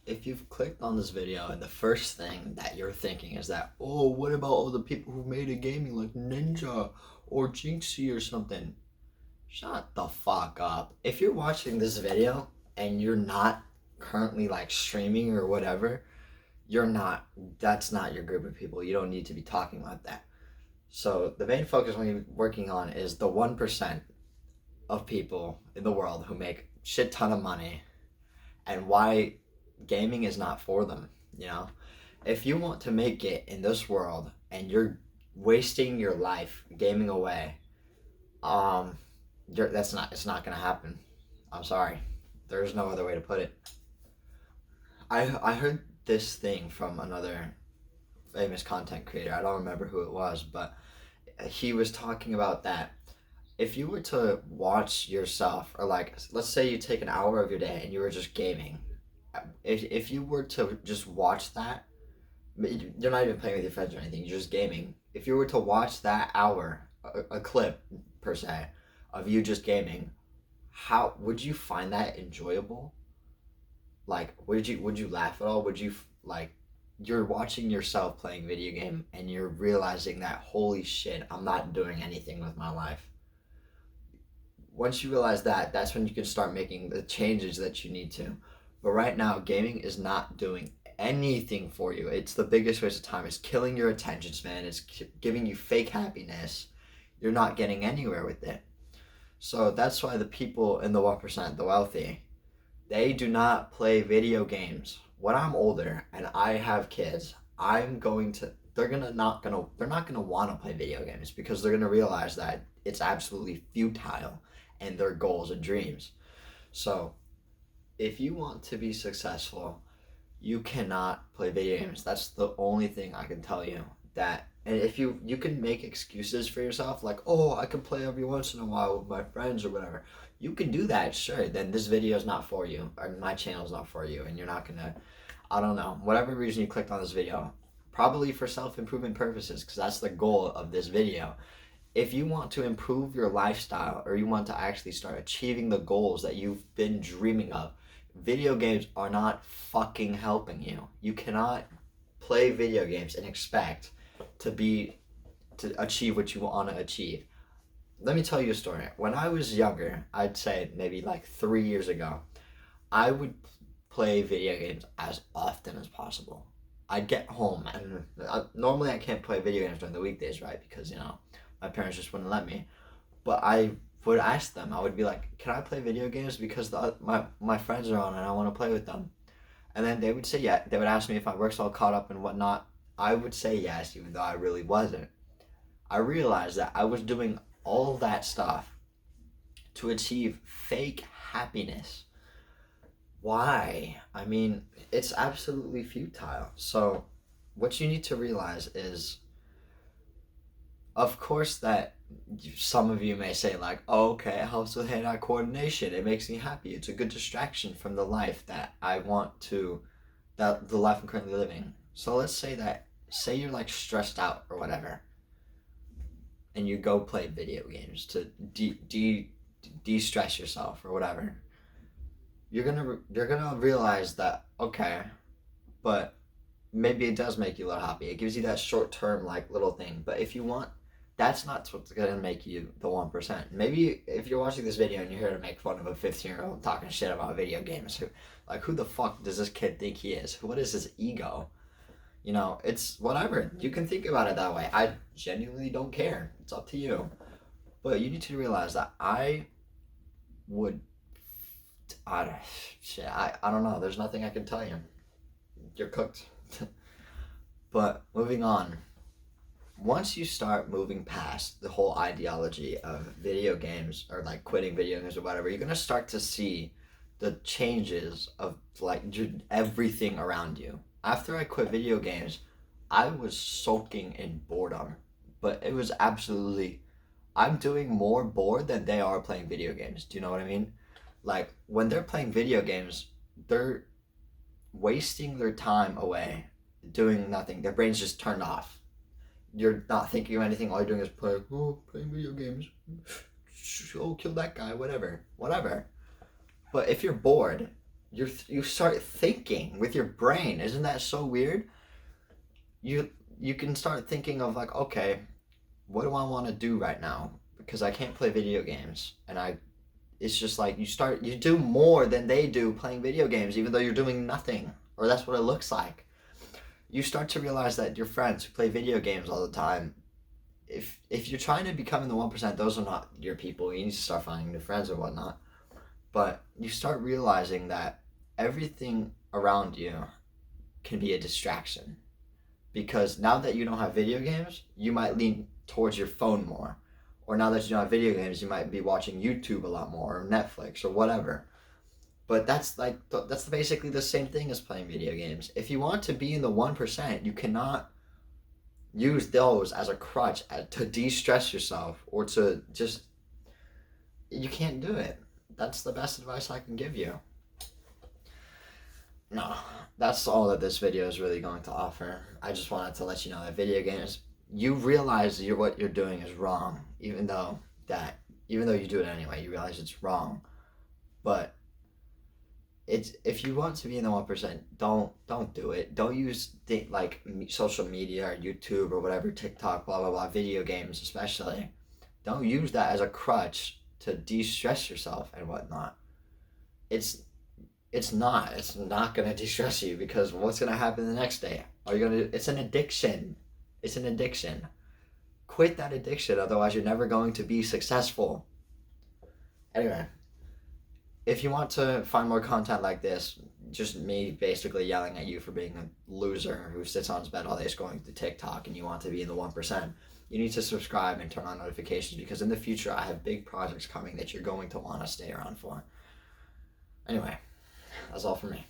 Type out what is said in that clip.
If you've clicked on this video and the first thing that you're thinking is that, oh, what about all the people who made a gaming like Ninja or Jinxie or something? Shut the fuck up. If you're watching this video and you're not currently like streaming or whatever, you're not, that's not your group of people. You don't need to be talking about that. So the main focus we're working on is the 1% of people in the world who make shit ton of money and why gaming is not for them, you know? If you want to make it in this world and you're wasting your life gaming away, um it's not gonna happen. I'm sorry. There's no other way to put it. I heard this thing from another famous content creator. I don't remember who it was, but he was talking about that if you were to watch yourself, or like let's say you take an hour of your day and you were just gaming, if you were to just watch that, you're not even playing with your friends or anything, you're just gaming. If you were to watch that hour, a clip per se, of you just gaming, how would you find that enjoyable? Like, would you laugh at all? Would you like, you're watching yourself playing video game and you're realizing that holy shit, I'm not doing anything with my life. Once you realize that, that's when you can start making the changes that you need to. But right now, gaming is not doing anything for you. It's the biggest waste of time. It's killing your attention span. It's giving you fake happiness. You're not getting anywhere with it. So that's why the people in the 1%, the wealthy, they do not play video games. When I'm older and I have kids, I'm going to they're not gonna want to play video games because they're gonna realize that it's absolutely futile and their goals and dreams. So if you want to be successful, you cannot play video games. That's the only thing I can tell you. That and if you can make excuses for yourself like, oh, I can play every once in a while with my friends or whatever. You can do that, sure. Then this video is not for you, or my channel is not for you, and you're not gonna, I don't know, whatever reason you clicked on this video, probably for self-improvement purposes, because that's the goal of this video. If you want to improve your lifestyle or you want to actually start achieving the goals that you've been dreaming of, video games are not fucking helping you. You cannot play video games and expect to be to achieve what you want to achieve. Let me tell you a story. When I was younger, I'd say maybe like 3 years ago, I would play video games as often as possible. I'd get home and normally I can't play video games during the weekdays, right? Because my parents just wouldn't let me. But I would ask them. I would be like, "Can I play video games because my friends are on and I want to play with them?" And then they would say yeah. They would ask me if my work's all caught up and whatnot. I would say yes, even though I really wasn't. I realized that I was doing all that stuff to achieve fake happiness. Why? I mean, it's absolutely futile. So, what you need to realize is, of course, that some of you may say, like, oh, okay, it helps with hand eye coordination. It makes me happy. It's a good distraction from the life that I want to, that the life I'm currently living. So, let's say that, say you're like stressed out or whatever, and you go play video games to de-stress yourself or whatever. You're gonna realize that, okay, but maybe it does make you a little happy. It gives you that short term like little thing. But if you want, that's not what's gonna make you the 1%. Maybe if you're watching this video and you're here to make fun of a 15-year-old talking shit about video games, who the fuck does this kid think he is? What is his ego? It's whatever. You can think about it that way. I genuinely don't care. It's up to you. But you need to realize that would, I, shit, I don't know. There's nothing I can tell you. You're cooked. But moving on. Once you start moving past the whole ideology of video games or like quitting video games or whatever, you're going to start to see the changes of like everything around you. After I quit video games, I was soaking in boredom, but it was absolutely, I'm doing more bored than they are playing video games. Do you know what I mean? Like when they're playing video games, they're wasting their time away doing nothing. Their brain's just turned off. You're not thinking of anything. All you're doing is playing video games. Oh, kill that guy, whatever. But if you're bored, you start thinking with your brain. Isn't that so weird? You you can start thinking of like, okay, what do I want to do right now? Because I can't play video games, and it's just like you do more than they do playing video games, even though you're doing nothing, or that's what it looks like. You start to realize that your friends who play video games all the time, if you're trying to become in the 1%, those are not your people. You need to start finding new friends or whatnot. But you start realizing that everything around you can be a distraction. Because now that you don't have video games, you might lean towards your phone more. Or now that you don't have video games, you might be watching YouTube a lot more, or Netflix, or whatever. But that's basically the same thing as playing video games. If you want to be in the 1%, you cannot use those as a crutch to de-stress yourself, or to just, you can't do it. That's the best advice I can give you. No, that's all that this video is really going to offer. I just wanted to let you know that video games, you realize what you're doing is wrong, even though you do it anyway, you realize it's wrong. But if you want to be in the 1%, don't do it. Don't use like social media or YouTube or whatever, TikTok, blah blah blah, video games especially. Don't use that as a crutch to de-stress yourself and whatnot. It's not gonna de-stress you, because what's gonna happen the next day? It's an addiction. It's an addiction. Quit that addiction, otherwise you're never going to be successful. Anyway, if you want to find more content like this, just me basically yelling at you for being a loser who sits on his bed all day scrolling to TikTok, and you want to be in the 1%, you need to subscribe and turn on notifications, because in the future I have big projects coming that you're going to want to stay around for. Anyway, that's all for me.